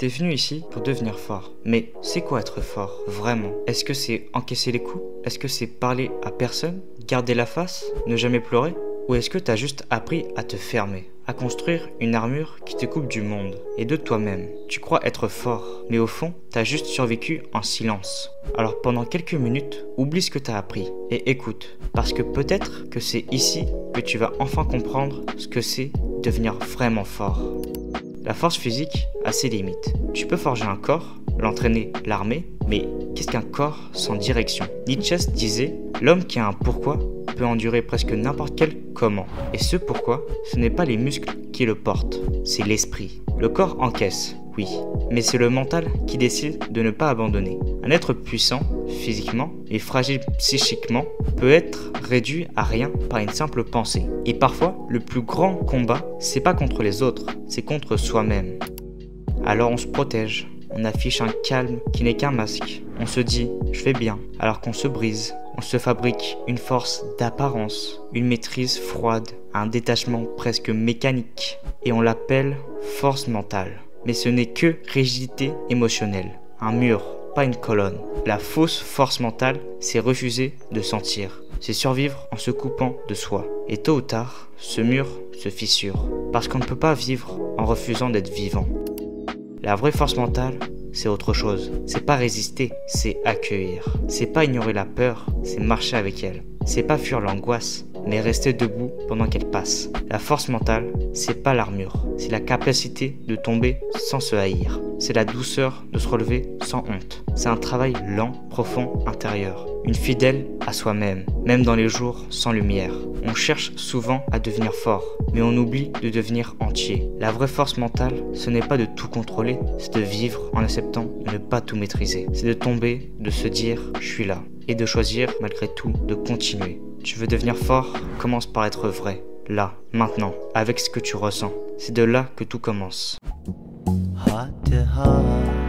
T'es venu ici pour devenir fort. Mais c'est quoi être fort, vraiment? Est-ce que c'est encaisser les coups? Est-ce que c'est parler à personne? Garder la face? Ne jamais pleurer? Ou est-ce que t'as juste appris à te fermer? À construire une armure qui te coupe du monde et de toi-même? Tu crois être fort, mais au fond, t'as juste survécu en silence. Alors pendant quelques minutes, oublie ce que t'as appris et écoute. Parce que peut-être que c'est ici que tu vas enfin comprendre ce que c'est devenir vraiment fort. La force physique a ses limites. Tu peux forger un corps, l'entraîner, l'armer, mais qu'est-ce qu'un corps sans direction? Nietzsche disait « L'homme qui a un pourquoi peut endurer presque n'importe quel comment. Et ce pourquoi, ce n'est pas les muscles qui le portent, c'est l'esprit. Le corps encaisse, oui, mais c'est le mental qui décide de ne pas abandonner. Un être puissant, physiquement, et fragile psychiquement, peut être réduit à rien par une simple pensée. Et parfois, le plus grand combat, c'est pas contre les autres, c'est contre soi-même. Alors on se protège, on affiche un calme qui n'est qu'un masque. On se dit « je vais bien », alors qu'on se brise. On se fabrique une force d'apparence, une maîtrise froide, un détachement presque mécanique. Et on l'appelle force mentale. Mais ce n'est que rigidité émotionnelle, un mur, pas une colonne. La fausse force mentale, c'est refuser de sentir. C'est survivre en se coupant de soi. Et tôt ou tard, ce mur se fissure. Parce qu'on ne peut pas vivre en refusant d'être vivant. La vraie force mentale, c'est autre chose. C'est pas résister, c'est accueillir. C'est pas ignorer la peur, c'est marcher avec elle. C'est pas fuir l'angoisse, mais rester debout pendant qu'elle passe. La force mentale, c'est pas l'armure. C'est la capacité de tomber sans se haïr. C'est la douceur de se relever sans honte. C'est un travail lent, profond, intérieur. Une fidèle à soi-même, même dans les jours sans lumière. On cherche souvent à devenir fort, mais on oublie de devenir entier. La vraie force mentale, ce n'est pas de tout contrôler, c'est de vivre en acceptant de ne pas tout maîtriser. C'est de tomber, de se dire « je suis là » et de choisir malgré tout de continuer. Tu veux devenir fort? Commence par être vrai. Là, maintenant, avec ce que tu ressens. C'est de là que tout commence. Heart to heart.